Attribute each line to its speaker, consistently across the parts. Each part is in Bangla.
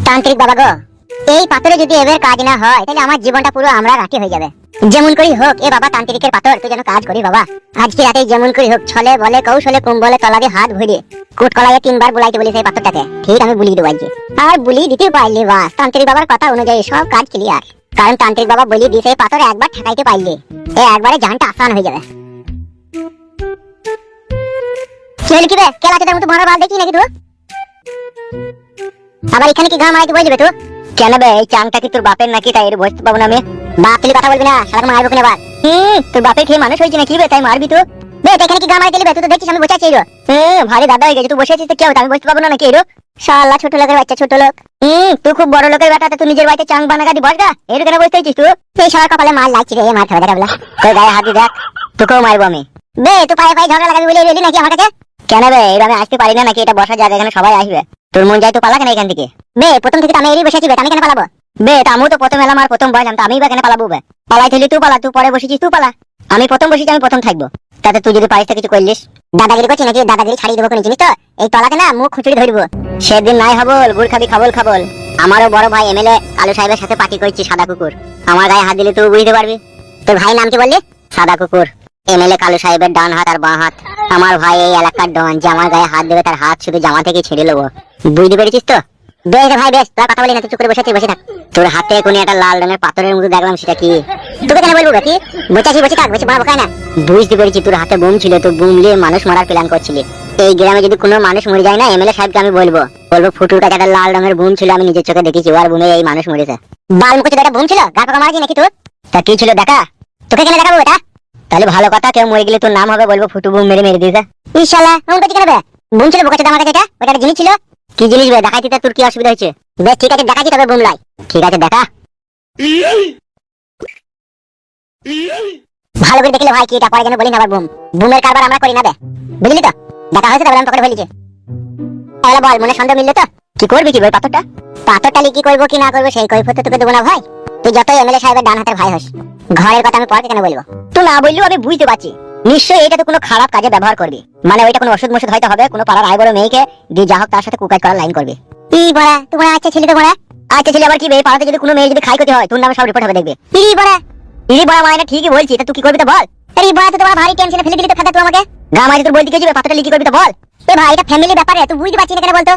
Speaker 1: তান্ত্রিক বাবা গো, এই পাথরে যদি এবার কাজ না হয় তাহলে আমার জীবনটা পুরো আমরা রাখি হয়ে যাবে। যেমন করি হোক এ বাবা তান্ত্রিকের পাথর তুই যেন কাজ করি বাবা। আজকে রাতে যেমন করি হোক ছলে বলে কৌশলে কুম্বলে তলা দিয়ে হাত ভরিয়ে কুট কলাইয়ে 3 বার বুলাইতে বলিস এই পাথরটাকে। ঠিক আমি বুলিয়ে দেবো আজকে। আর বুলিয়ে দিতে পারলি বাস, তান্ত্রিক বাবার কথা অনুযায়ী সব কাজ ক্লিয়ার। কারণ তান্ত্রিক বাবা বলিয়ে দিয়েছে এই পাথর একবার ঠেকাইতে পারলি এ একবারে জানটা আসান হয়ে যাবে। চল কি বে কেলা কেদার মতো বড় বাল দেখি নাকি তুই? আবার এখানে কি ঘা মারাইতে বলবি তুই? কেন বে এই চাংটা কি তোর বাপের নাকি তাই এর বসতে পাবো না আমি? বাপ তুই কথা বলবি না, শালাকে মারবো কিনা বাদ। তোর বাপের খেয়ে মানুষ হয়েছে নাকি বে তাই মারবি তুই? বে এখানে কি ঘা মারাইতে দিবি? তুই তো দেখছিস আমি বসে আছি এরো। ভারী দাদা হয়ে গেছে, তুই বসে আছিস তো কি হবে? আমি বসতে পাবো না নাকি এরো? শালা ছোট লোকের বাচ্চা ছোট লোক। তুই খুব বড় লোকের বেটা, তুই নিজের বাড়িতে চাং বানা গাদি বসগা এরো কেন বসতে আছিস তুই? এই শালার কপালে মার লাগছে রে, মার খাবে দেখা বলা। তোর গায়ে হাত দিয়ে দেখ, তোকেও মারবো আমি। বে তুই পায়ে পায়ে ঝগড়া লাগাবি বলে রেডি নাকি আমার কাছে? কেন বে এর আমি আসতে পারি না নাকি? এটা বসার জায়গা, এখানে সবাই আসবে। তোর মন যায় তো পালা কেন এখান থেকে? বে প্রথম থেকে আমি এরই বসেছি বে, আমি কেন পালাবো? বে আমিও তো প্রথম এলাম আর প্রথম বসলাম, তো আমি বা কেন পালাবো বে? পালাই থইলি তুই পালা, তুই পরে বসেছিস তুই পালা। আমি প্রথম বসেছি, আমি প্রথম থাকবো। তাতে তুই যদি পারিস কিছু করলিস দাদাগিরি করছিস নাকি? দাদাগিরি ছাড়িয়ে দেবো কোনো জিনিস তো এই তলাকে না মুখ খুঁচড়ি ধরবো। সেদিন নাই হবল গুড় খাবি খাবল খাবল। আমারও বড় ভাই এমএলএ কালু সাহেবের সাথে পার্টি করছি সাদা কুকুর। আমার গায়ে হাত দিলে তুই বুঝতে পারবি। তোর ভাই নাম কি বললি? সাদা কুকুর। এমএলএ কালু সাহেবের ডান হাত আর বাঁ হাত। আমার ভাই এই এলাকার ডন, যে আমার গায়ে হাত দেবে তার হাত শুধু জামা থেকে ছিঁড়ে নেবো। বুঝতে পেরেছিস তো? বেশ ভাই বেশ, তোর কথা বলি না, তুই চুপ করে বসে আছিস, বসে থাক। তোর হাতে কোন একটা লাল রঙের পাথরের মতো দেখলাম, সেটা কি? তোকে কেন বলবো কি? বসে আছিস বসে থাক, বেশি বড় বকায় না। বুঝতে পেরেছি তোর হাতে বোম ছিল, তো বোম নিয়ে মানুষ মারার প্ল্যান করছিলি। এই গ্রামে যদি কোনো মানুষ মরে যায় না এমএলএ সাহেবকে আমি বলবো ফুটুর কাছে একটা লাল রঙের বোম ছিল, আমি নিজের চোখে দেখেছি, ওর বোমে এই মানুষ মরেছে। বাল মুখে একটা বোম ছিল, গা পাকা মারা নাকি তোর? তা কি ছিল দেখা? তোকে কেন দেখাবো এটা? তাহলে ভালো কথা, কেউ মরে গেলে তোর নাম হবে, বলবো ফুটু বোম মেরে মেরে দিয়েছে। ইনশাআল্লাহ এমন করছিস কেন বে? বোম ছিল বোকাচোদা আমার কাছে, এটা ওটা একটা জিনিস ছিল। কি জিনিস বে? দেখাইতে তোর কি অসুবিধা হয়েছে? বেশ ঠিক আছে দেখাচ্ছি, তবে বোম লাই। ঠিক আছে দেখা। ভালো করে দেখলে ভাই কি এটা পরে যেন বলি না আবার বোম। বোমের কারবার আমরা করি না বে, বুঝলি তো? দেখা হয়েছে তাহলে আমি পকেটে ফেলেছি। তাহলে বল মনে সন্দেহ মিললে তো? কি করবি কি ভাই পাথরটা? পাথরটা কি করবো কি না করবো সেই কৈফিয়ত তোকে দেবো না ভাই। তুই যতই এমএলএ সাহেবের ডান হাতের ভাই হোস, ঘরের কথা আমি পরে কেন বলবো? তুই না বললেও আমি বুঝতে পারছি নিশ্চয়ই এটা তো কোনো খারাপ কাজে ব্যবহার করবি। মানে ওইটা কোনো ওষুধ মশুদ হয়তো হবে, কোনো পাড়ার আয় বড় মেয়েকে দিয়ে যা হোক তার সাথে কুকাজ করার লাইন করবি। ই বড়া তোমার আচ্ছা ছেলে তো বড়া। আচ্ছা ছেলে আবার কি বে? পাড়াতে যদি কোনো মেয়ে যদি খাই করতে হয় তোর নামে সব রিপোর্ট হবে দেখবে। ই বড়া মানে ঠিকই বলছি, তা তুই কি করবি তো বল? আরে বড়া তুই তোমার ভারী টেনশনে ফেলে দিলি তো ফাটা তুই আমাকে। গা মারি তোর বলতে কি যাবে? পাথরটা লিখি করবি তো বল। এ ভাই এটা ফ্যামিলি ব্যাপারে, তুই বুঝতে পারছিস না কেন বলতো?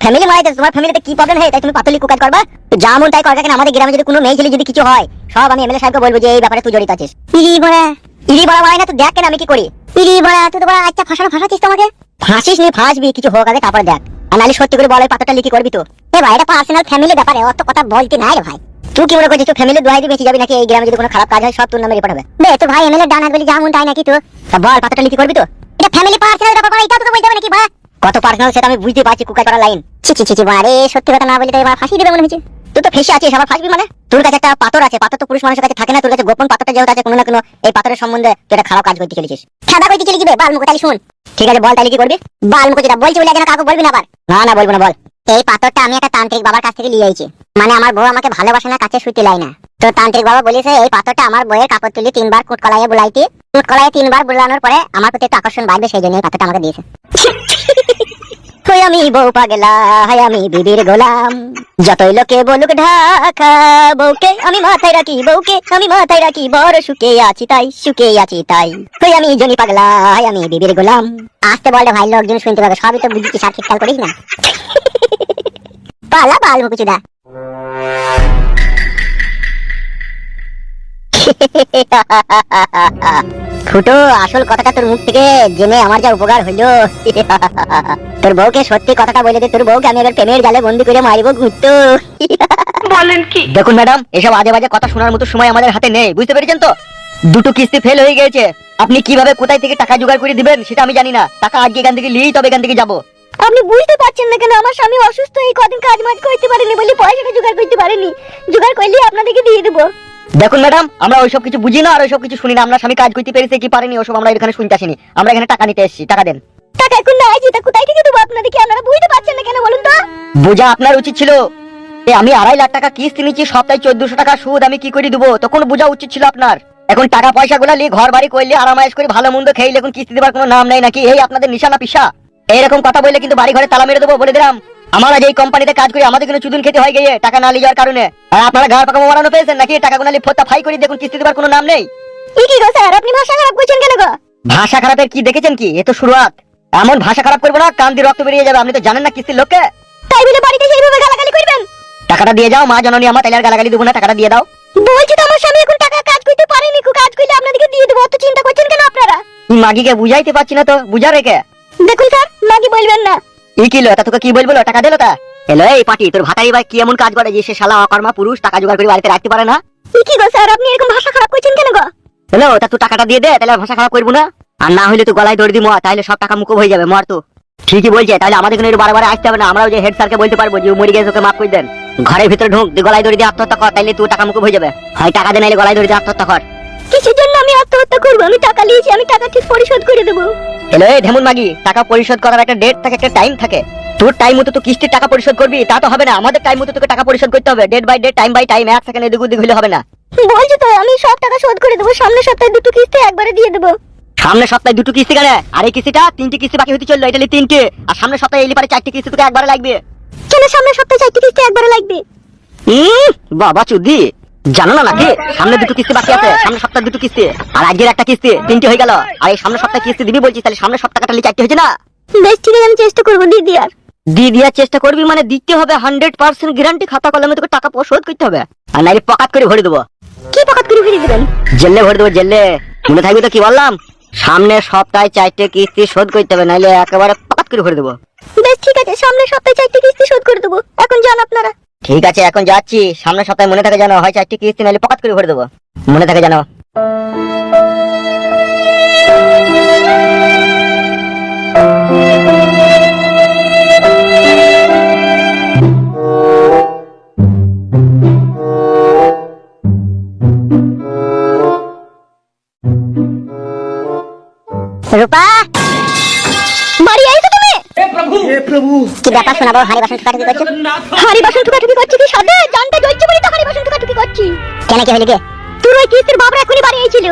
Speaker 1: ফ্যামিলি মানে তোমার ফ্যামিলিতে কি প্রবলেম হয় তাই তুমি পাথর লিখি কুকাজ করবা? তুই যা মন তাই কর, কেন আমাদের গ্রামে যদি কোনো মেয়ে ছেলে যদি কিছু হয় সব আমি এমএলএ সাহেবকে বলবো যে এই ব্যাপারে তুই জড়িত আছিস। ইরি বড়া মানে না, তুই দেখ কেন আমি কি করি। ইরি বড়া তুই তো বড়া আচ্ছা ফাঁসাচ্ছিস তো আমাকে। ফাঁসিস নি ফাঁসবি, কিছু হোক আগে তারপরে দেখ। আর নাহলে সত্যি করে বল এই পাথরটা লিখি করবি তো? এ ভাই এটা পার্সোনাল ফ্যামিলি ব্যাপারে, অত কথা বলতে নাই রে ভাই। তুই কি মনে করছিস তুই ফ্যামিলি দোহাই দিয়ে বেঁচে যাবি নাকি? এই গ্রামে যদি কোনো খারাপ কাজ হয় সব তোর নামে রিপোর্ট হবে। বে তো ভাই এমএলএ ডান হাত বলি যা মন তাই নাকি তুই? তা বল পাথরটা লিখি করবি তো? এটা ফ্যামিলি পার্সোনাল ব্যাপার, এটা তোকে বলতে হবে নাকি ভাই? কত পার্সোনাল সেটা আমি বুঝতে পারছি, কুকাজ করার লাইন। ছি বারে সত্যি কথা না বলি তো এবার ফাঁসি দেবে মনে হচ্ছে। তুই তো ফেসে আছিস, আবার ফাঁসবি মানে? তোর কাছে একটা পাথর আছে, পাথর তো পুরুষ মানুষের কাছে থাকে না, তোর কাছে গোপন পাথরটা যেহেতু আছে কোনো না কোনো এই পাথরের সম্বন্ধে তুই একটা খারাপ কাজ করতে চলেছিস। খেদা করতে চলে যাবে বাল মুখ তালি শুন। ঠিক আছে বল তাহলে কি করবি? বাল মুখ যেটা বলছি বলে যেন কাউকে বলবি না আবার। না বলবো না, বল। এই পাথরটা আমি একটা তান্ত্রিক বাবার কাছ থেকে নিয়ে আইছি। মানে আমার বউ আমাকে ভালোবাসে না, কাছে শুতে লাই না। তো তান্ত্রিক বাবা বলেছে এই পাথরটা আমার বউয়ের কাপড় তুলি 3 বার কুটকলাইয়ে বুলাইতে, কুটকলাইয়ে 3 বার বুলানোর পরে আমার প্রতি একটু আকর্ষণ বাড়বে, সেই জন্য এই পাথরটা আমাকে দিয়েছে। কই আমি বউ পাগলা হায় আমি বিবির গোলাম, যতই লোকে বলুক ঢাকা বউকে আমি মাথায় রাখি, বউকে আমি মাথায় রাখি, বড় সুখে আছি তাই। কই আমি জনি পাগলা হায় আমি বিবির গোলাম। আসতে বল ভাই, লোকজন শুনতে পাবে, সবই তো বুঝিস আর ঠিকঠাক করিস না। পালা বাল মুকুচুদা। ফুটো আসল কথাটা তোর মুখ থেকে জেনে আমার যা উপকার হইলো। তোর বউকে সত্যি কথাটা বলে দে, তোর বউকে আমি এবার প্রেমের জালে বন্দি করে মারিব ঘুরতো।
Speaker 2: বলেন কি?
Speaker 3: দেখুন ম্যাডাম, এসব আজে বাজে কথা শোনার মতো সময় আমাদের হাতে নেই, বুঝতে পেরেছেন তো? দুটো কিস্তি ফেল হয়ে গেছে, আপনি কিভাবে কোথায় থেকে টাকা জোগাড় করে দিবেন সেটা আমি জানি না। টাকা আজকে এখান থেকে লিয়েই তবে এখান থেকে যাবো।
Speaker 1: আপনি বুঝতে পারছেন না কেন? আমার স্বামী অসুস্থ, এই কদিন কাজ মাজ করতে পারেনি বলে পয়সাটা জোগাড় করতে পারেনি। জোগাড় করলে আপনাদেরকে দিয়ে দেবো।
Speaker 3: দেখুন ম্যাডাম, আমরা ওইসব কিছু বুঝি না আর ওইসব কিছু শুনি না। আমরা স্বামী কাজ করতে পেরেছে কি পারেনি ওসব আমরা এখানে শুনতে আসিনি, আমরা এখানে টাকা নিতে এসেছি। টাকা দেন।
Speaker 1: টাকা এখন নাই, যেটা কোথায় থেকে দেবো আপনাদেরকে? আপনারা বুঝতে পারছেন না কেন বলুন তো?
Speaker 3: বোঝা আপনার উচিত ছিল। আমি 2.5 লাখ টাকা কিস্তি নিচ্ছি, সপ্তাহে 1400 টাকা সুদ, আমি কি করে দেবো? তখন বোঝা উচিত ছিল আপনার। এখন টাকা পয়সা গুলা নিয়ে ঘর বাড়ি করলে আরামাইশ করে ভালো মন্দ খেয়ে এখন কিস্তি দেবার কোনো নাম নেই নাকি? এই আপনাদের নিশানা পিসা। এইরকম কথা বললে কিন্তু বাড়ি ঘরে তালা মেরে দেবো বলে দিলাম। আমার আজ এই কোম্পানিতে কাজ করে আমাদের কোনো চুদুন খেতে হয় গিয়ে টাকা না লিয়ে যাওয়ার কারণে। আর আপনারা ঘর পাকা বানানো পেয়েছেন নাকি টাকা গুনালি ফোটা ফাই করে দেখুন কিস্তি দেবার কোনো নাম নেই।
Speaker 1: কি গো স্যার আপনি ভাষা খারাপ করছেন কেন গো?
Speaker 3: ভাষা খারাপের কি দেখেছেন কি? এ তো শুরুয়াত। এমন ভাষা খারাপ করবো না কান দিয়ে রক্ত বেরিয়ে যাবে। আপনি তো জানেন না কিস্তির লোককে।
Speaker 1: তাই বলে বাড়িতে সেইভাবে গালাগালি করবেন?
Speaker 3: টাকাটা দিয়ে যাও মা জননী আমার, তাইলে আর গালাগালি দেবো না, টাকাটা দিয়ে দাও।
Speaker 1: বলছি তো আমার স্বামী এখন টাকা কাজ করতে পারেনি, কাজ করলে আপনাদেরকে দিয়ে দেবো, অত চিন্তা করছেন কেন আপনারা?
Speaker 3: মাগিকে বুঝাইতে পারছি না তো, বুঝা রেখে।
Speaker 1: দেখুন স্যার মাগি বলবেন না।
Speaker 3: ই কিলো তা তোকে কি বলবো, টাকা দিলো তা? এলো এই পাটি তোর ভাতারি ভাই কি এমন কাজ করে যে সে শালা অকর্মা পুরুষ টাকা জোগাড় করে বাড়িতে রাখতে পারে না?
Speaker 1: কি গো স্যার আপনি এরকম ভাষা খারাপ করছেন কেন গো?
Speaker 3: হ্যালো তা তুই টাকাটা দিয়ে দে, তাহলে ভাষা খারাপ করবো না। আর না হলে তুই গলায় দড়ি দি মর, তাহলে সব টাকা মুকুব হয়ে যাবে, মর তো। ঠিকই বলছে, তাহলে আমাদের এখানে বারবার আসতে হবে না, আমরাও যে হেড স্যারকে বলতে পারবো যে মরে গেছে ওকে মাফ করে দেন। ঘরের ভিতরে ঢুক দিয়ে গলায় দড়ি দিয়ে আত্মহত্যা কর, তাইলে তুই টাকা মুকুব হয়ে যাবে। হয় টাকা দে নাইলে গলায় দড়ি দিয়ে আত্মহত্যা কর।
Speaker 1: কিসের জন্য আমি আত্মহত্যা করবো? আমি টাকা নিয়েছি, আমি টাকা ঠিক পরিশোধ করে দেবো।
Speaker 3: হ্যালো এই ঢেমুন মাগি, টাকা পরিশোধ করার একটা ডেট থাকে, একটা টাইম থাকে। তোর টাইম মতো তো কিস্তির টাকা পরিশোধ করবি তা তো হবে না, আমাদের টাইম মতো তোকে টাকা পরিশোধ করতে হবে। Date by date time by time, এক সেকেন্ড এদিক ওদিক হলে হবে না।
Speaker 1: বলছি তো আমি সব টাকা শোধ করে দেবো, সামনের সপ্তাহে দুটো কিস্তি একবারে দিয়ে দেবো।
Speaker 3: সামনের সপ্তাহে দুটো কিস্তি কেন? আর এই কিস্তিটা তিনটি কিস্তি বাকি হতে চললো, এটা তিনটে। আর সামনের সপ্তাহে এলি পারে চারটি কিস্তি তোকে একবারে লাগবে।
Speaker 1: কেন সামনের সপ্তাহে চারটি কিস্তি একবারে লাগবে?
Speaker 3: বাবা চুদি জানো না নাকি সামনে দুটো কিস্তি বাকি আছে, সামনের সপ্তাহে দুটো কিস্তি আর আজকের একটা কিস্তি, তিনটি হয়ে গেল। আর এই সামনের সপ্তাহে কিস্তি দিবি বলছিস, তাহলে সামনের সপ্তাহটা চারটি হয়েছে না?
Speaker 1: বেশ ঠিক আছে আমি চেষ্টা করবো দিয়ে দিয়ার।
Speaker 3: দিয়ে দেওয়ার চেষ্টা করবি মানে দিতে হবে 100% গ্যারান্টি, খাতা কলমে তোকে টাকা পরিশোধ করতে হবে। আর নাইলে পকাত করে ভরে দেবো।
Speaker 1: কি পকাত করে ভরে দেবেন?
Speaker 3: জেলে ভরে দেবো, জেলে। মনে থাকবে তো কি বললাম? সামনের সপ্তাহে চারটে কিস্তি শোধ করতে হবে, নাইলে একেবারে পকাত করে ভরে দেবো।
Speaker 1: বেশ ঠিক আছে সামনের সপ্তাহে চারটি কিস্তি শোধ করে দেবো, এখন যান আপনারা।
Speaker 3: ঠিক আছে এখন যাচ্ছি, সামনের সপ্তাহে মনে থাকে জানো, হয় চারটি কিস্তি নাইলে পকাত করে ভরে দেবো, মনে থাকে জানো।
Speaker 1: রূপা বাড়ি আইছো তুমি?
Speaker 2: हे प्रभु
Speaker 1: কি ব্যাপার শোনাবো? হাড়ি বাসন ঠুকাঠুকি করছো? হাড়ি বাসন ঠুকাঠুকি করছি কি সাথে? জানতে জ্বলছে বলি তো হাড়ি বাসন ঠুকাঠুকি করছি। কেন কি হইল গে? তোর ওই কিস্তির বাবরা এখনি বাড়ি আইছিল।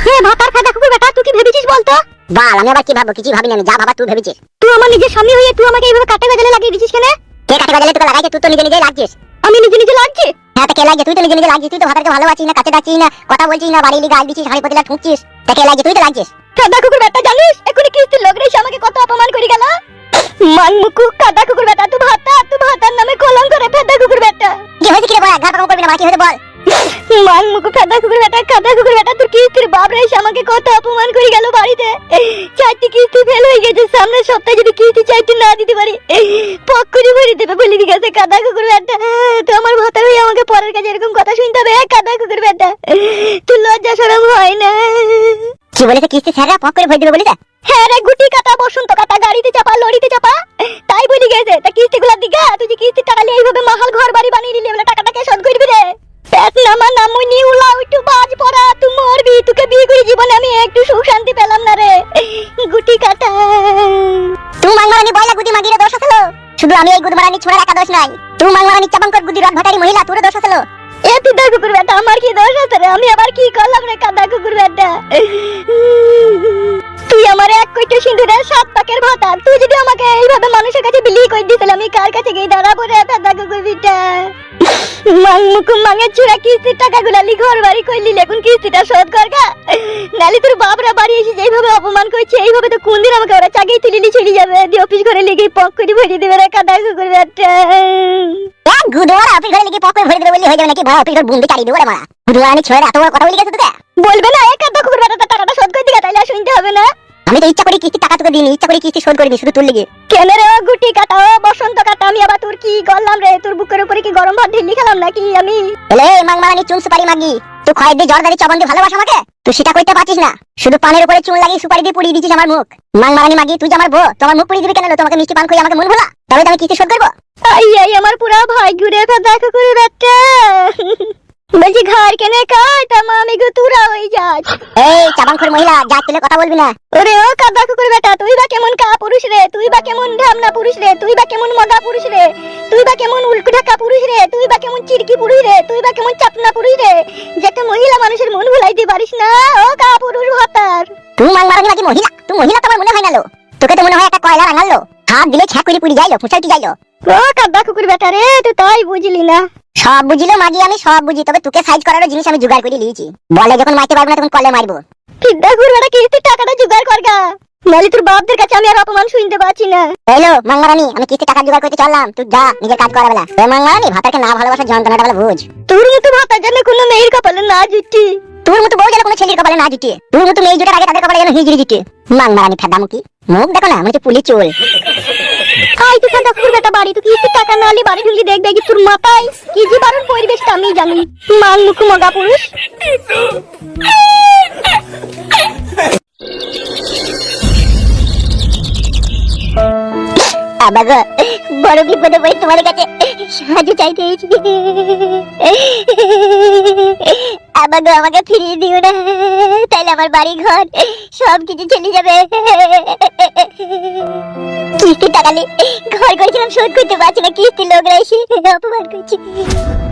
Speaker 1: হে ভাতার ফাদা কুকুর বেটা তুই কি ভেবেছিস বলতো? বাল আমি আবার কি ভাববো? কিছু ভাবিনি আমি, যা ভাবা তুই ভেবেছিস। তুই আমার নিজের স্বামী হয়ে তুই আমাকে এইভাবে কাটে গজালে লাগিয়ে দিছিস কেন? কে কাটে গজালে তোকে লাগাইছে? তুই তো নিজে নিজে লাগছিস। আমি নিজে নিজে লাগছি? হ্যাঁ তা কে লাগছে? তুই তো নিজে নিজে লাগছিস। তুই তো ভাতারকে ভালোবাসিস না, কাছে ডাকছিস না, কথা বলছিস না, বাড়ি লিগে গাল দিছিস, হাড়ি পতিলা ঠুকছিস। তা কে লাগছে? তুই তো লাগছিস। কাদা কুকুর বেটা জানিস এখনি কিস্তির লোক রেসে আমাকে কত অপমান করে গেল। মানমুকু কাদা কুকুর বেটা তুই ভাতার নামে কলঙ্ক করে ফেদা কুকুর বেটা। কি হয়েছে কি রে বল? ঘা পাকাম করবি না, বাকি হয়েছে বল। মানমুকু কাদা কুকুর বেটা তোর কিস্তির বাপ রেসে আমাকে কত অপমান করে গেল বাড়িতে। চারটি কিস্তি ফেল হয়ে গেছে, সামনের সপ্তাহে যদি কিস্তি চারটি না দিতে পারি পক করে ভরে দেবে বলে গেছে কাদা কুকুর বেটা। তো আমার ভাতার হয়ে আমাকে পরের কাছে এরকম কথা শুনতে হবে? কাদা কুকুর বেটা তুই লজ্জা শরম হয় না? কি বলেছে কিস্তি স্যাররা পক করে ভরে দেবে বলেছে? হ্যাঁ রে গুটি কাটা বসন্ত কাটা গাড়িতে চাপা লরিতে চাপা তাই বলি গেছে। তা কিস্তিগুলা দিগা তুই যে কিস্তি টাকা নিয়ে এইভাবে মাহাল ঘর বাড়ি বানিয়ে নিলি বলে টাকাটা কে শোধ করবি রে? পেট নামা নামুনি উলা উঠু বাজ পড়া তুই মরবি। তোকে বিয়ে করে জীবনে আমি একটু সুখ শান্তি পেলাম না রে গুটি কাটা। তুই মাংমারানি বয়লা গুদি মাগিরে দোষ আছে? শুধু আমি এই গুদমারানি ছোড়ার একা দোষ নাই, তুই মাংমারানি চাপাঙ্কর গুদি রড ভাটারি মহিলা তোর দোষ আছে। এ পিতা কুকুর বেটা আমার কি দোষ আছে রে? আমি আবার কি করলাম রে কাদা কুকুর বেটা? তুই আমার এক কোটি সিঁদুরের 7 পাকের ভাতা, তুই যদি আমাকে এইভাবে মানুষের কাছে বিলি করে দিতেলে আমি কার কাছে গিয়ে দাঁড়াবো রে কাদা কুকুর বেটা? মাংমুকু মাঙের চূড়া কিস্তির টাকাগুলা লি ঘর বাড়ি কইলি, এখন কিস্তিটা শোধ করগা নালি তোর বাপরা বাড়ি এসে যেইভাবে অপমান করছে এইভাবে তো কোন দিন আমাকে ওরা চাকরি তুলিলি চলে যাবে, দিয়ে অফিস ঘরে লেগে পক করে ভরে দেবে রে কাদা কুকুর বেটা। গুদোয়ার অফিস ঘরে লেগে পক করে ভরে দেবে বলি হয়ে যাবে নাকি? ভাই অফিস ঘর বুন্দি চালিয়ে দেবো রে মারা। গুদোয়ারানি ছোড়া এত বড় কথা বলি গেছে তোকে? বলবে না এক কাদা কুকুর বেটা টাকাটা শোধ করে দিগা, তাইলে আর শুনতে হবে না। আমি তো ইচ্ছা করি কিস্তি টাকা তোকে দিইনি, ইচ্ছা করি কিস্তি শোধ করিনি শুধু তোর লিগে। কেন রে গুটি কাটা ও বসন্ত কাটা আমি আবার তোর কি করলাম রে? তোর বুকের উপরে কি গরম ভাত ঢিলি খেলাম নাকি আমি? এলে মাংমারানি চুন সুপারি মাগি তুই খয়ের দিয়ে জর্দারি চবন দিয়ে ভালোবাসা আমাকে? তুই সেটা কইতে পারছিস না, শুধু পানের উপরে চুন লাগিয়ে সুপারি দিয়ে পুড়িয়ে দিছিস আমার মুখ। মাংমারানি মাগি তুই যে আমার বউ, তোমার মুখ পুড়িয়ে দিবি কেন? তোমাকে মিষ্টি পান খাইয়ে আমাকে মন ভোলা, তবে তো আমি কিস্তি শোধ করবো। আই আমার পুরা ভাই ঘুরে ফেদা কুকুর বেটা। বলছি ঘর কেনে কাজ তা আমি গো তুরা হই যাস। এই চাবাংখোর মহিলা যা তুলে কথা বলবি না। ওরে ও কাদা কুকুর বেটা তুই বা কেমন কা পুরুষ রে? তুই বা কেমন ঢামনা পুরুষ রে? তুই বা কেমন মগা পুরুষ রে? তুই বা কেমন উল্টো ঢাকা পুরুষ রে? তুই বা কেমন চিরকি পুরুষ রে? তুই বা কেমন চাপনা পুরুষ রে যে একটা মহিলা মানুষের মন ভুলাইতে পারিস না? ও কা পুরুষ ভাতার তুই মাংমারানি নাকি মহিলা? তুই মহিলা তোমার মনে হয় না লো, তোকে তো মনে হয় একটা কয়লা রাঙালো। হাত দিলে ছাকুরি পুরি যাইলো ফুসাইতে যাইলো।
Speaker 2: ও কাদা কুকুর বেটা রে, তুই তাই বুঝলি না।
Speaker 1: সব বুঝিলো মাগি, আমি সব বুঝি, তবে তোকে সাইজ করার জিনিস আমি জোগাড় করে নিয়েছি। বলে যখন মারতে পারবো না তখন কলে মারবো।
Speaker 2: কিডা কুকুর বেটা, কিস্তির টাকাটা জোগাড় করগা, নালি তোর বাপদের কাছে আমি আর অপমান শুনতে পাচ্ছি না।
Speaker 1: হ্যালো মাঙ্গারানি, আমি কিস্তি টাকা জোগাড় করতে চললাম, তুই যা নিজের কাজ করা বেলা। মাঙ্গারানি, ভাতাকে না ভালোবাসার যন্ত্রণাটা বলে বুঝ।
Speaker 2: তোর মতো ভাতার জন্য কোনো মেয়ের কপালে না জুটি।
Speaker 1: তোর মতো বউ যেন কোনো ছেলের কপালে না জুটে, তোর মতো মেয়ে জুটার আগে তাদের কপালে যেন হিজড়ি জুটে। মাঙ্গারানি ফেদামুখী, মুখ দেখো না মনে হচ্ছে পুলি চুল।
Speaker 2: আই তুই কাদা কুকুর বেটা বাড়ি, তুই কিস্তির টাকা না হলে বাড়ি ঢুকলি দেখ দেখি তোর মাথায় কি যে বারণ পরিবেশটা আমি জানি। মান মুখ মগা পুরুষ।
Speaker 1: আবাগো, বড় বিপদে পড়ে তোমার কাছে সাহায্য চাইতে এসেছি। আবাগো, আমাকে ফিরিয়ে দিও না, তাইলে আমার বাড়ি ঘর সবকিছু চলে যাবে। কিস্তির টাকা নিয়ে ঘর করেছিলাম, শোধ করতে পারছি না, কিস্তির লোকরা এসে অপমান করছে।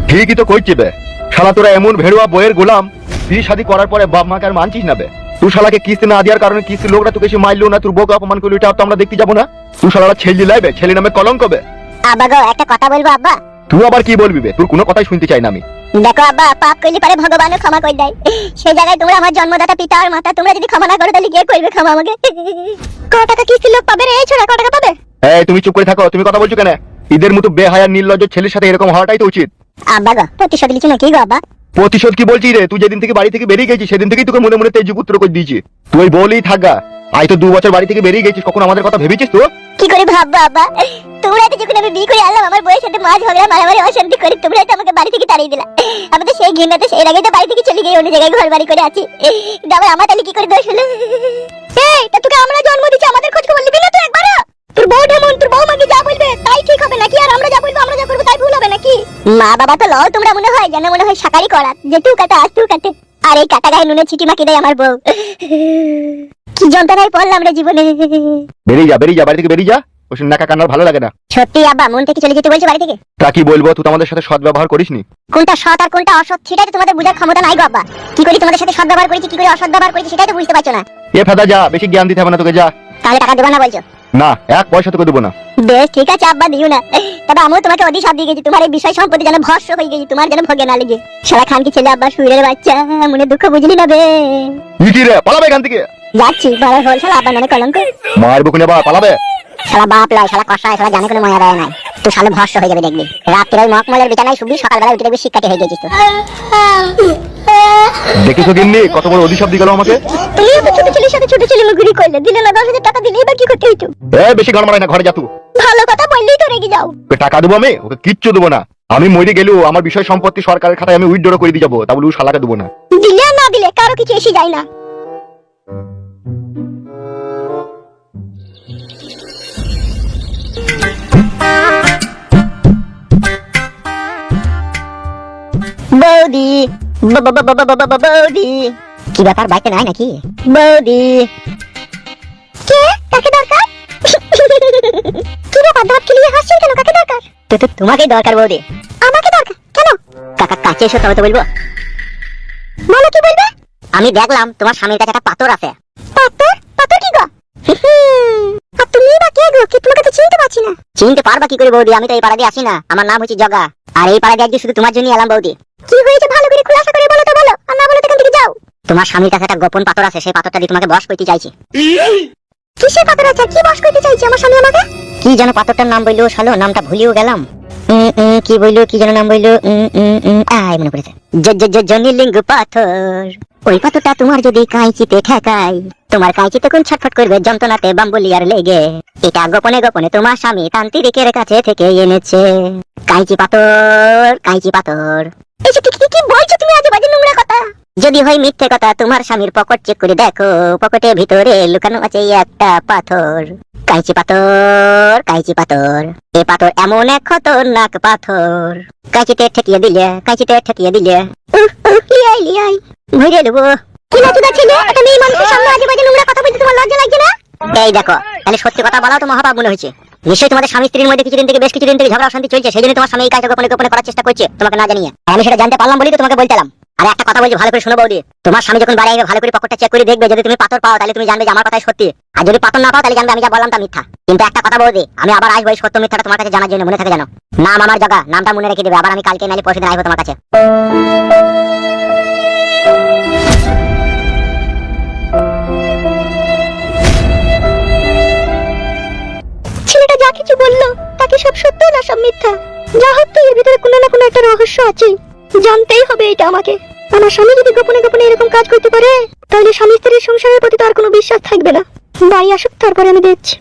Speaker 4: ঠিকই তো কইছি বে, শালা তোরা এমন ভেড়ুয়া বইয়ের গোলাম, বিয়ে শাদী করার পরে বাপ মাকে আর মানছিস না বে। তুই শালাকে কিস্তি না দেওয়ার কারণে কিস্তি লোকরা তোকে এসে মারলো না, তোর বউকে অপমান করলো, এটা তো আমরা দেখতে যাবো না। তুই শালারা ছেলে লাইবে, ছেলে নামে কলঙ্ক বে।
Speaker 1: আবাগো, একটা কথা বলবো আব্বা?
Speaker 4: তুই আবার কি বলবি বে? তোর কোনো কথাই শুনতে চাই না আমি।
Speaker 1: দেখো আব্বা, পাপ করলে পারে ভগবানও ক্ষমা করে দেয়। সেই জায়গায় তোমরা আমার জন্মদাতা পিতা আর মাতা, তোমরা যদি ক্ষমা না করো তাহলে কে করবে ক্ষমা আমাকে?
Speaker 2: ক টাকা কিস্তির লোক পাবে রে, এই ছোড়া ক টাকা পাবে?
Speaker 4: এই তুমি চুপ করে থাকো, তুমি কথা বলছো কেন? ঈদের মতো বেহায়া নির্লজ্জ ছেলের সাথে এরকম হওয়াটাই তো উচিত।
Speaker 1: আব্বা গো, প্রতিশোধ লিখি নাকি গো আব্বা?
Speaker 4: প্রতিশোধ কি বলছিস রে? তুই যেদিন থেকে বাড়ি থেকে বেরিয়ে গেছিস সেদিন থেকেই তোকে মনে মনে তেজপুত্র করে দিয়েছি। তুই বলেই থাকা, আই তো 2 বছর বাড়ি থেকে বেরিয়ে গেছিস, কখন আমাদের কথা ভেবেছিস তো?
Speaker 1: কি করে ভাববা আব্বা? তোমরা তো যখন আমি বিয়ে করে আনলাম, আমার বউয়ের সাথে মাঝ ঝগড়া মারামারি অশান্তি করে তোমরা তো আমাকে বাড়ি থেকে তাড়িয়ে দিলা। আমি তো সেই ঘৃণাতে সেই রাগে তো বাড়ি থেকে চলে গিয়ে অন্য জায়গায় ঘর বাড়ি করে আছি। আবার আমার তাহলে কি করে দোষ হলো?
Speaker 2: এই তা তোকে আমরা জন্ম দিচ্ছি, আমাদের খোঁজ খবর নিবি না তুই একবারও? তোর বউ ঢেমন, তোর বউ মাকে যা বলবে তাই ঠিক হবে নাকি? আর আমরা যা বলবো, আমরা যা করবো তাই ভুল হবে নাকি?
Speaker 1: মা বাবা তো লও তোমরা, মনে হয় যেন মনে হয় শাকারি করা, যে তু কাটা আজ তু কাটে, আর এই কাটা গায়ে নুনে ছিটি মাকে দেয় আমার বউ। কি যন্ত্রণায় পড়লাম রে জীবনে।
Speaker 4: বেরিয়ে যা, বেরিয়ে যা, বাড়ি থেকে বেরিয়ে যা। ওসব নাকা কান্নার ভালো লাগে না।
Speaker 1: সত্যি আব্বা, মন থেকে চলে যেতে বলছে বাড়ি থেকে?
Speaker 4: তা কি বলবো, তুই তো আমাদের সাথে সৎ ব্যবহার করিসনি।
Speaker 1: কোনটা সৎ আর কোনটা অসৎ সেটাই তো তোমাদের বোঝার ক্ষমতা নাই গো আব্বা। কি করে তোমাদের সাথে সৎ ব্যবহার করেছি, কি করে অসৎ ব্যবহার করেছি সেটাই তো বুঝতে পারছো না।
Speaker 4: এ ফেদা যা, বেশি জ্ঞান দিতে হবে না তোকে, যা।
Speaker 1: তাহলে টাকা দেবো না বলছো?
Speaker 4: না, 1 পয়সা তোকে দেবো না।
Speaker 1: বেশ ঠিক আছে আব্বা, দিও না। তবে আমিও তোমাকে অধিশাপ দিয়ে গেছি, তোমার এই বিষয় সম্পত্তি যেন ভস্ম হয়ে গেছি, তোমার যেন ভোগে না লেগে। সারা খান কি ছেলে আব্বা, সুরের বাচ্চা, মনে দুঃখ বুঝলি না বে?
Speaker 4: ইটি রে, পালাবে এখান থেকে।
Speaker 1: যাচ্ছি, বড় হল শালা আব্বা নামে কলঙ্ক।
Speaker 4: মারবো কিনা বা, পালাবে।
Speaker 1: শালা বাপ লয়, শালা কষায়, শালা জানে কোনো ময়া দেয় নাই। তুই শালে ভস্ম হয়ে যাবে দেখবি। রাত্রে ওই মকমলের বিছানায় শুবি, সকালবেলা উঠে দেখবি শিক্ষাটি হয়ে গেছিস তো।
Speaker 4: দেখেছো গিন্নি কত বড় অধিশাপ দিয়ে গেল আমাকে?
Speaker 2: তুমিও তো ছোট ছেলের সাথে ছোট ছেলে মুগুরি করলে, দিলে না 10,000 টাকা, দিলেই বা কি করতে হইতো?
Speaker 4: বেশি গান মারাই না, ঘরে যা তুই।
Speaker 2: ভালো কথা বললেই তো রেগে যাও।
Speaker 4: ওকে টাকা দেবো আমি, ওকে কিচ্ছু দেবো না। আমি মরে গেলেও আমার বিষয় সম্পত্তি সরকারের খাতায় আমি উইথড্র করে দিয়ে যাবো, তা বলে ও শালাকে দেবো না।
Speaker 2: দিলে আর না দিলে কারো কিছু এসে যায় না।
Speaker 1: বৌদি, বৌদি, কি ব্যাপার বাইতে নাই নাকি? বৌদি,
Speaker 2: কে? কাকে দরকার? কি ব্যাপার, দাঁত খেলিয়ে হাসছেন কেন? কাকে দরকার?
Speaker 1: তো তোমাকেই দরকার বৌদি।
Speaker 2: আমাকে দরকার কেন?
Speaker 1: কাকা কাছে এসো তবে তো বলবো।
Speaker 2: বলো কি বলবে?
Speaker 1: আমি দেখলাম তোমার স্বামীর কাছে একটা পাথর আছে।
Speaker 2: পাথর? পাথর কি গো? আর তুমি বা কে গো? কি তোমাকে তো চিনতে পারছি না।
Speaker 1: চিনতে পারবা কি করে বৌদি? আমি তো এই পাড়া দিয়ে আসি না, আমার নাম হচ্ছে জগা। আর এই পাড়া দিয়ে আজকে শুধু তোমার জন্য এলাম বৌদি।
Speaker 2: কি হয়েছে ভালো করে খুলাসা করে বলো তো, বলো। আর না বলো তো এখান থেকে যাও।
Speaker 1: তোমার স্বামীর কাছে একটা গোপন পাথর আছে, সেই পাথরটা দিয়ে তোমাকে বশ করতে চাইছি।
Speaker 2: কিসের পাথর আছে? কি বস করতে চাইছে আমার স্বামী আমাকে?
Speaker 1: কি যেন পাথরটার নাম বললো, শালো নামটা ভুলিও গেলাম। কি বললো, কি যেন নাম বললো, আয় মনে পড়েছে, জনিলিঙ্গ পাথর। ওই পাথরটা তোমার যদি কাঁচিতে ঠেকাই, তোমার কাঁচি তখন ছটফট করবে যন্ত্রণাতে বাম্বুলিয়ার লেগে। এটা গোপনে গোপনে তোমার স্বামী তান্ত্রিকের কাছে থেকে এনেছে। কাঁচি পাথর, কাঁচি পাথর।
Speaker 2: এসব কি বলছো তুমি? আজে বাজে নোংরা কথা।
Speaker 1: যদি হয় মিথ্যে কথা, তোমার স্বামীর পকেট চেক করে দেখো, পকেটের ভিতরে লুকানো আছে একটা পাথর। কাঁচি পাথর, কাঁচি পাথর। এ পাথর এমন এক খতরনাক পাথর, কাঁচিতে ঠেকিয়ে দিলে, কাঁচিতে ঠেকিয়ে দিলে
Speaker 2: লিয়াই লিয়াই
Speaker 1: ভরে নেবো।
Speaker 2: কি না তুদা ছেলে, একটা মেয়ে মানুষের সামনে আজে বাজে নোংরা কথা বলতে তোমার লজ্জা লাগছে না?
Speaker 1: এই দেখো, তাহলে সত্যি কথা বলাও তো মহাপাপ মনে হয়েছে। নিশ্চয়ই তোমাদের স্বামী স্ত্রীর মধ্যে বেশ কিছুদিন থেকে ঝগড়া অশান্তি চলছে, সেই জন্য তোমার স্বামী এই কাজটা গোপনে গোপনে করার চেষ্টা করছে তোমাকে না জানিয়ে। আর আমি সেটা জানতে পারলাম বলেই তো তোমাকে বলতেলাম। আর একটা কথা বলছি, ভালো করে শোনো বৌদি। তোমার স্বামী যখন বাড়ি আসবে ভালো করে পকেটটা চেক করে দেখবে, যদি তুমি পাথর পাও তাহলে তুমি জানবে যে আমার কথাই সত্যি, আর যদি পাথর না পাও তাহলে জানবে আমি যা বললাম তা মিথ্যা। কিন্তু একটা কথা বৌদি, আমি আবার আসবো এই সত্য মিথ্যাটা তোমার কাছে জানার জন্য, মনে থাকে জানো। নাম আমার জগা, নামটা মনে রেখে দেবে। আবার আমি কালকে নাইলে পরশুদিন আসবো তোমার কাছে।
Speaker 2: ছেলেটা যা কিছু বললো তাকে সব সত্য না সব মিথ্যা? যা হোক তো এর ভিতরে কোনো না কোনো একটা রহস্য আছে, জানতেই হবে এটা আমাকে। আমার স্বামী যদি গোপনে গোপনে এরকম কাজ করতে পারে তাহলে স্বামী স্ত্রীর সংসারের প্রতি তো আর কোনো বিশ্বাস থাকবে না। বাড়ি আসুক তারপরে আমি দেখছি।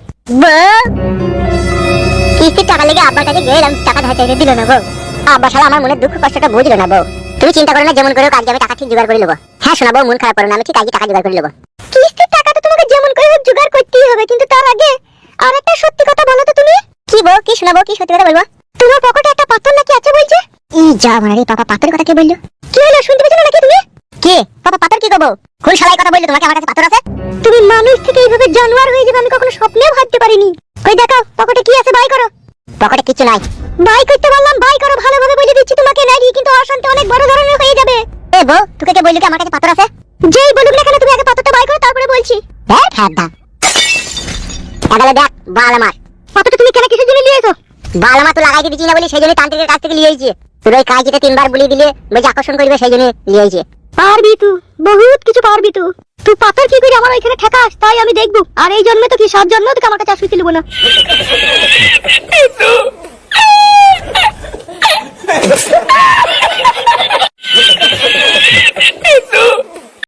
Speaker 1: কিস্তির টাকা লেগে আব্বার কাছে গেলাম, টাকা ধার চাইতে দিল না বউ। আব্বা শালা আমার মনের দুঃখ কষ্টটা বুঝলো না বউ। তুমি চিন্তা করো না, যেমন করে কাজে আমি টাকা ঠিক জোগাড় করে নেবো। হ্যাঁ শোনা বউ, মন খারাপ করো না, আমি ঠিক আজকে টাকা জোগাড় করে নেবো।
Speaker 2: কিস্তির টাকা তো তোমাকে যেমন করে হোক জোগাড় করতেই হবে, কিন্তু তার আগে আর একটা সত্যি কথা বলো তো তুমি।
Speaker 1: কি বউ, কি শোনাবো, কি সত্যি কথা বলবো?
Speaker 2: তোমার পকেটে একটা পাথর নাকি আছে বলছে?
Speaker 1: ই যা মানে পাপা, পাথর কথা কে বললো?
Speaker 2: কি হলো, শুনতে পেছো নাকি তুমি?
Speaker 1: কে পাপা, পাথর কি করবো? কোন শালাই কথা বললো তোমাকে আমার কাছে পাথর আছে?
Speaker 2: তুমি মানুষ থেকে এইভাবে জানোয়ার হয়ে যাবে আমি কখনো স্বপ্নেও ভাবতে পারিনি। কই দেখাও পকেটে কি আছে, বাই করো।
Speaker 1: পকেটে কিছু নাই।
Speaker 2: বাই করতে বললাম, বাই করো, ভালোভাবে বলে দিচ্ছি তোমাকে, নাকি কিন্তু অশান্তি অনেক বড় ধরনের হয়ে যাবে।
Speaker 1: এ বউ, তোকে কে বললো কি আমার কাছে পাথর আছে?
Speaker 2: যেই বলুক না কেন তুমি আগে পাথরটা বাই করো, তারপরে বলছি।
Speaker 1: দেখ হাতটা তাহলে দেখ, বাল আমার।
Speaker 2: পাথরটা তুমি কেন কিসের জন্য নিয়ে এসো?
Speaker 1: বাল আমার তো লাগাইতে দিচ্ছি না বলি, সেই জন্য তান্ত্রিকের কাছ থেকে নিয়ে এসেছি। তোর ওই কাজটা 3 বার বলি দিলে বলছে আকর্ষণ করবে, সেই জন্য নিয়ে এসেছি।
Speaker 2: পারবি তুই, বহুত কিছু পারবি তুই। তুই পাথর কি করে আমার এখানে ঠেকাস তাই আমি দেখবো। আর এই জন্মে তো কি, 7 জন্মেও তোকে আমার কাছে আসতে দেব না।